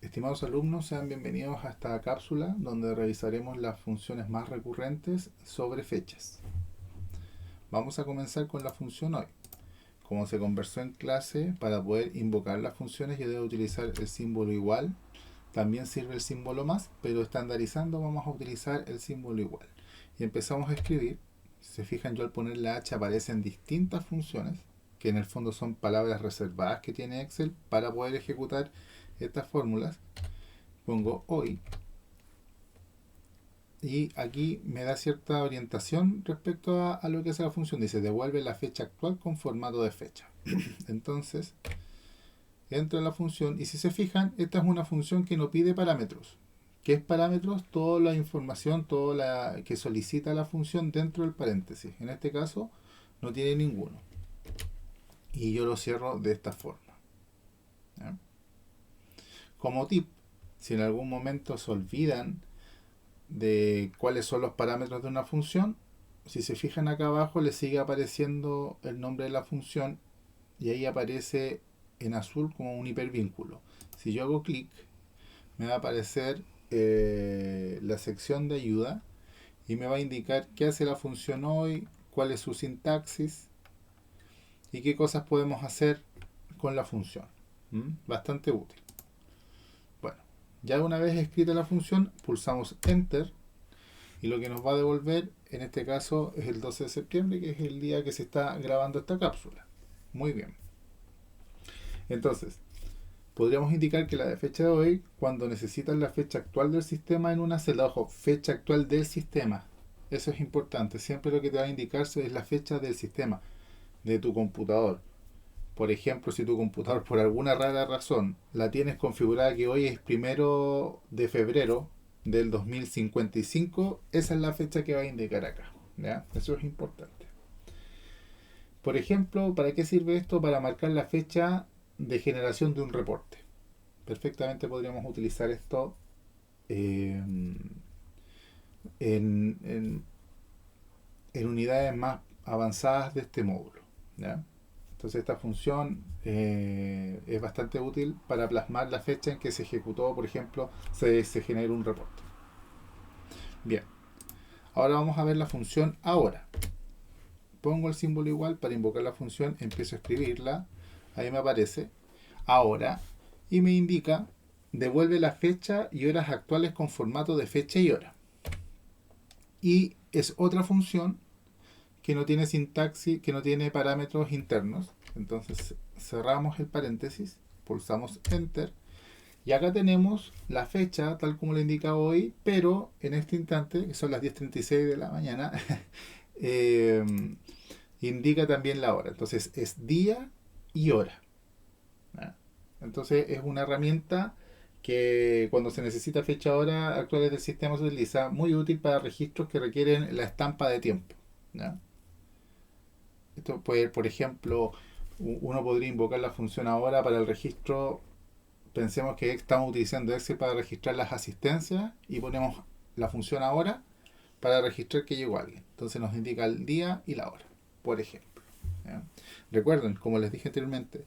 Estimados alumnos, sean bienvenidos a esta cápsula donde revisaremos las funciones más recurrentes sobre fechas. Vamos a comenzar con la función hoy. Como se conversó en clase, para poder invocar las funciones yo debo utilizar el símbolo igual. También sirve el símbolo más, pero estandarizando vamos a utilizar el símbolo igual. Y empezamos a escribir. Si se fijan, yo al poner la H aparecen distintas funciones, que en el fondo son palabras reservadas que tiene Excel para poder ejecutar estas fórmulas. Pongo hoy y aquí me da cierta orientación respecto a lo que es la función. Dice devuelve la fecha actual con formato de fecha. Entonces entro en la función y si se fijan, esta es una función que no pide parámetros. ¿Qué es parámetros? Toda la información, toda la que solicita la función dentro del paréntesis. En este caso no tiene ninguno. Y yo lo cierro de esta forma. ¿Ya? Como tip, si en algún momento se olvidan de cuáles son los parámetros de una función, si se fijan acá abajo le sigue apareciendo el nombre de la función y ahí aparece en azul como un hipervínculo. Si yo hago clic me va a aparecer la sección de ayuda y me va a indicar qué hace la función hoy, cuál es su sintaxis y qué cosas podemos hacer con la función. Bastante útil. Bueno, ya una vez escrita la función pulsamos enter y lo que nos va a devolver en este caso es el 12 de septiembre, que es el día que se está grabando esta cápsula. Muy bien. Entonces, podríamos indicar que la de fecha de hoy, cuando necesitas la fecha actual del sistema en una celda, ojo, fecha actual del sistema. Eso es importante. Siempre lo que te va a indicar es la fecha del sistema, de tu computador. Por ejemplo, si tu computador por alguna rara razón la tienes configurada que hoy es 1 de febrero del 2055, esa es la fecha que va a indicar acá. ¿Ya? Eso es importante. Por ejemplo, ¿para qué sirve esto? Para marcar la fecha de generación de un reporte. Perfectamente podríamos utilizar esto eh, en unidades más avanzadas de este módulo. ¿Ya? Entonces esta función es bastante útil para plasmar la fecha en que se ejecutó, por ejemplo, se generó un reporte. Bien, ahora vamos a ver la función ahora. Pongo el símbolo igual para invocar la función, empiezo a escribirla, ahí me aparece ahora y me indica devuelve la fecha y horas actuales con formato de fecha y hora. Y es otra función que no tiene sintaxis, que no tiene parámetros internos. Entonces cerramos el paréntesis, pulsamos enter y acá tenemos la fecha tal como lo indica hoy, pero en este instante, que son las 10:36 de la mañana, eh, indica también la hora. Entonces es día y hora. ¿Ya? Entonces es una herramienta que cuando se necesita fecha hora actuales del sistema se utiliza, muy útil para registros que requieren la estampa de tiempo. ¿Ya? Esto puede, por ejemplo, uno podría invocar la función ahora para el registro. Pensemos que estamos utilizando Excel para registrar las asistencias y ponemos la función ahora para registrar que llegó alguien. Entonces nos indica el día y la hora, por ejemplo. ¿Ya? Recuerden, como les dije anteriormente,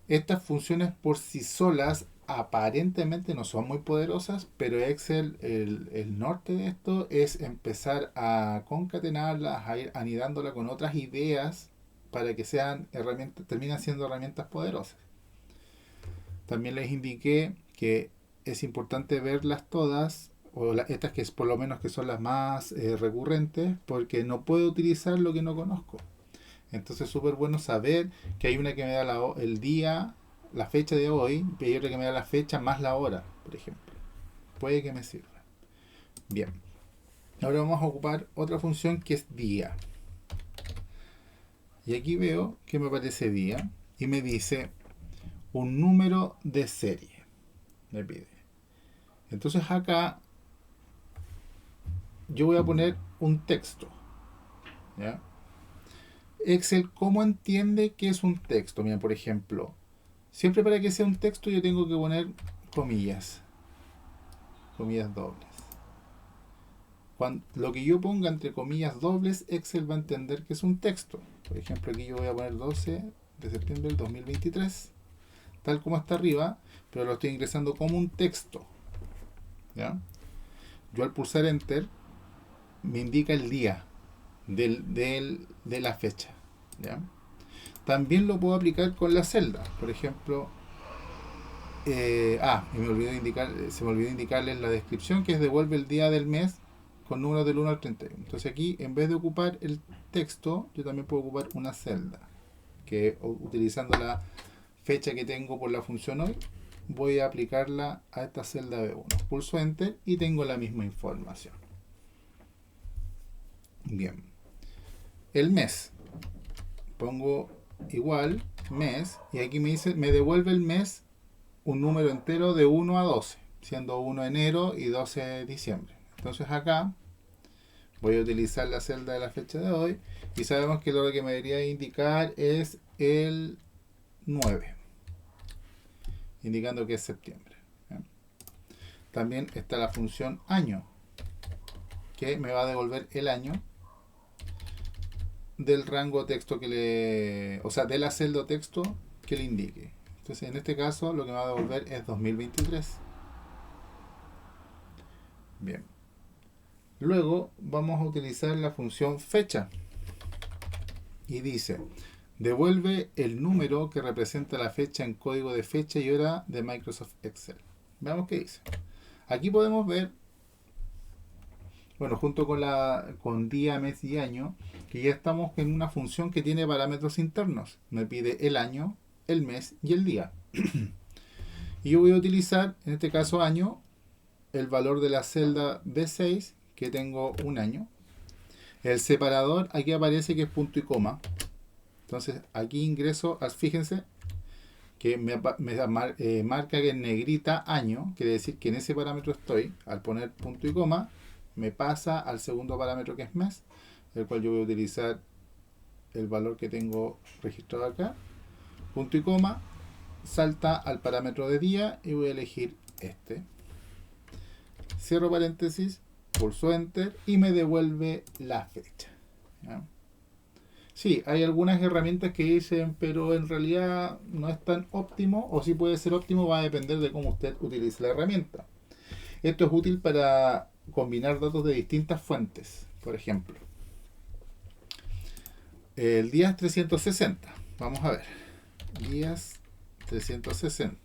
estas funciones por sí solas aparentemente no son muy poderosas, pero Excel, el norte de esto es empezar a concatenarlas, a ir anidándolas con otras ideas para que sean herramientas, terminen siendo herramientas poderosas. También les indiqué que es importante verlas todas, o estas que es por lo menos que son las más recurrentes, porque no puedo utilizar lo que no conozco. Entonces es súper bueno saber que hay una que me da el día, la fecha de hoy, y hay otra que me da la fecha más la hora, por ejemplo. Puede que me sirva. Bien. Ahora vamos a ocupar otra función que es día. Y aquí veo que me aparece día y me dice un número de serie. Me pide. Entonces acá yo voy a poner un texto. ¿Ya? Excel, ¿cómo entiende que es un texto? Mira, por ejemplo, siempre para que sea un texto yo tengo que poner comillas, comillas dobles. Cuando, lo que yo ponga entre comillas dobles, Excel va a entender que es un texto. Por ejemplo, aquí yo voy a poner 12 de septiembre del 2023. tal como está arriba, pero lo estoy ingresando como un texto. ¿Ya? Yo al pulsar Enter me indica el día de la fecha. ¿Ya? También lo puedo aplicar con la celda. Por ejemplo, y se me olvidó indicarles la descripción, que es devuelve el día del mes con números del 1 al 31. Entonces aquí, en vez de ocupar el texto, yo también puedo ocupar una celda, que utilizando la fecha que tengo por la función hoy, voy a aplicarla a esta celda B1. Pulso Enter y tengo la misma información. Bien. El mes. Pongo igual, mes, y aquí me dice, me devuelve el mes un número entero de 1 a 12, siendo 1 enero y 12 diciembre. Entonces acá voy a utilizar la celda de la fecha de hoy y sabemos que lo que me debería indicar es el 9, indicando que es septiembre. ¿Bien? También está la función año, que me va a devolver el año del rango texto de la celda o texto que le indique. Entonces en este caso lo que me va a devolver es 2023. Bien. Luego vamos a utilizar la función fecha. Y dice, devuelve el número que representa la fecha en código de fecha y hora de Microsoft Excel. Veamos qué dice. Aquí podemos ver, bueno, junto con día, mes y año, que ya estamos en una función que tiene parámetros internos. Me pide el año, el mes y el día. Y yo voy a utilizar, en este caso año, el valor de la celda B6, que tengo un año. El separador aquí aparece que es punto y coma. Entonces aquí ingreso, fíjense que marca que en negrita año, quiere decir que en ese parámetro estoy. Al poner punto y coma, me pasa al segundo parámetro que es mes, el cual yo voy a utilizar el valor que tengo registrado acá. Punto y coma, salta al parámetro de día y voy a elegir este. Cierro paréntesis, pulso Enter y me devuelve la fecha. ¿Ya? Sí, hay algunas herramientas que dicen, pero en realidad no es tan óptimo, o sí puede ser óptimo, va a depender de cómo usted utilice la herramienta. Esto es útil para combinar datos de distintas fuentes. Por ejemplo, el día 360. Vamos a ver. Días 360.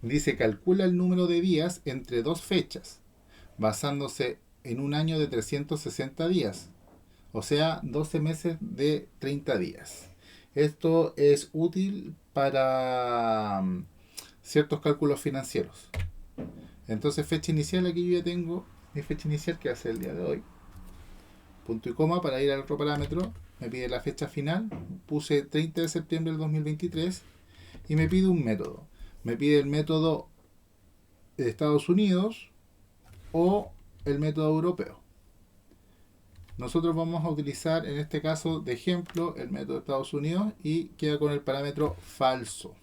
Dice, calcula el número de días entre dos fechas, basándose en un año de 360 días. O sea, 12 meses de 30 días. Esto es útil para ciertos cálculos financieros. Entonces, fecha inicial, aquí yo ya tengo mi fecha inicial, que va a ser el día de hoy. Punto y coma para ir al otro parámetro. Me pide la fecha final. Puse 30 de septiembre del 2023 y me pide un método. Me pide el método de Estados Unidos o el método europeo. Nosotros vamos a utilizar en este caso de ejemplo el método de Estados Unidos y queda con el parámetro falso.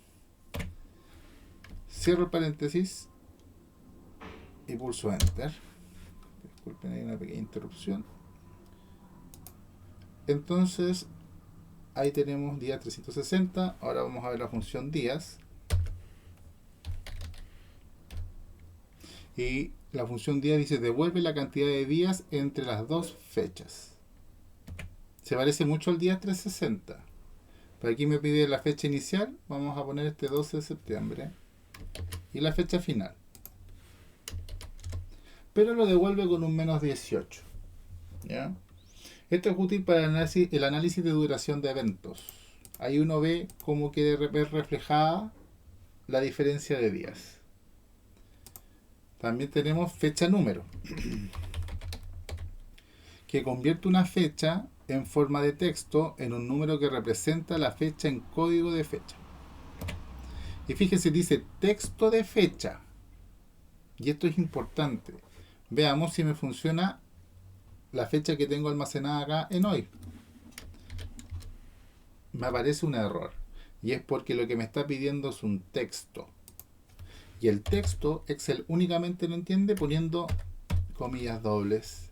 Cierro el paréntesis y pulso Enter. Disculpen, hay una pequeña interrupción. Entonces ahí tenemos día 360. Ahora vamos a ver la función días. Y la función día dice devuelve la cantidad de días entre las dos fechas. Se parece mucho al día 360. Pero aquí me pide la fecha inicial. Vamos a poner este 12 de septiembre. Y la fecha final. Pero lo devuelve con un menos 18. ¿Ya? Esto es útil para el análisis de duración de eventos. Ahí uno ve cómo quiere ver reflejada la diferencia de días. También tenemos fecha número, que convierte una fecha en forma de texto en un número que representa la fecha en código de fecha. Y fíjense, dice texto de fecha. Y esto es importante. Veamos si me funciona la fecha que tengo almacenada acá en hoy. Me aparece un error. Y es porque lo que me está pidiendo es un texto. Y el texto Excel únicamente lo entiende poniendo comillas dobles.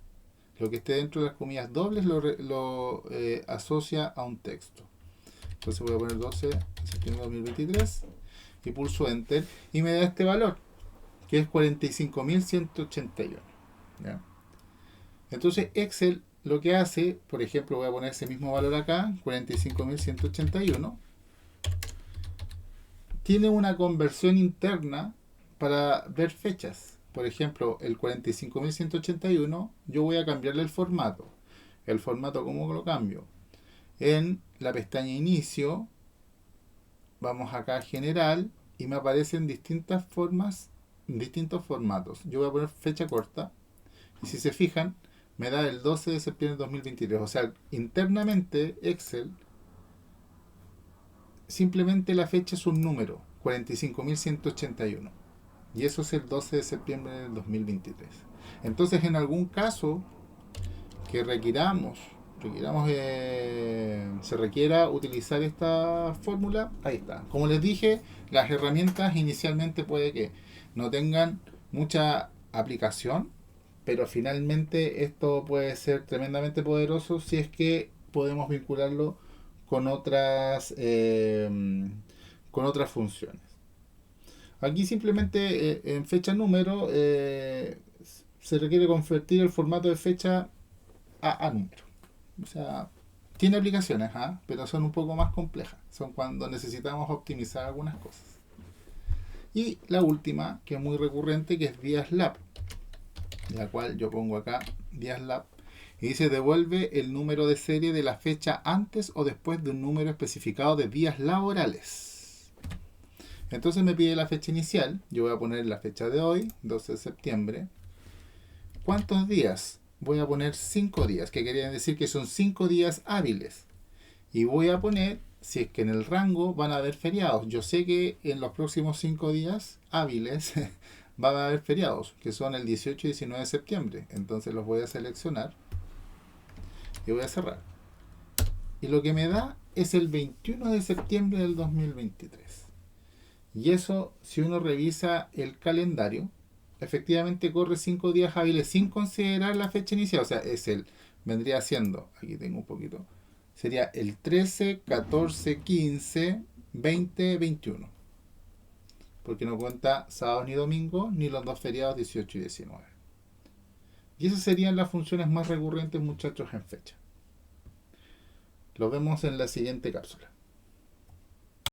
Lo que esté dentro de las comillas dobles lo asocia a un texto. Entonces voy a poner 12 de septiembre de 2023 y pulso Enter y me da este valor, que es 45.181. ¿Ya? Entonces Excel lo que hace, por ejemplo, voy a poner ese mismo valor acá, 45.181, tiene una conversión interna para ver fechas. Por ejemplo, el 45.181, yo voy a cambiarle el formato. El formato, ¿cómo lo cambio? En la pestaña Inicio, vamos acá a General y me aparecen distintas formas, distintos formatos. Yo voy a poner fecha corta y si se fijan, me da el 12 de septiembre de 2023. O sea, internamente Excel, simplemente la fecha es un número, 45.181. Y eso es el 12 de septiembre del 2023. Entonces, en algún caso que se requiera utilizar esta fórmula, ahí está. Como les dije, las herramientas inicialmente puede que no tengan mucha aplicación, pero finalmente esto puede ser tremendamente poderoso si es que podemos vincularlo con otras funciones. Aquí simplemente en fecha número se requiere convertir el formato de fecha a número. O sea, tiene aplicaciones, pero son un poco más complejas. Son cuando necesitamos optimizar algunas cosas. Y la última, que es muy recurrente, que es ViaSlab, la cual yo pongo acá ViaSlab y dice devuelve el número de serie de la fecha antes o después de un número especificado de días laborales. Entonces me pide la fecha inicial, yo voy a poner la fecha de hoy, 12 de septiembre. ¿Cuántos días? Voy a poner 5 días, que quería decir que son 5 días hábiles. Y voy a poner, si es que en el rango van a haber feriados. Yo sé que en los próximos 5 días hábiles van a haber feriados, que son el 18 y 19 de septiembre. Entonces los voy a seleccionar y voy a cerrar. Y lo que me da es el 21 de septiembre del 2023. Y eso, si uno revisa el calendario, efectivamente corre 5 días hábiles sin considerar la fecha inicial. O sea, vendría siendo, aquí tengo un poquito, sería el 13, 14, 15, 20, 21. Porque no cuenta sábado ni domingo, ni los dos feriados 18 y 19. Y esas serían las funciones más recurrentes, muchachos, en fecha. Lo vemos en la siguiente cápsula.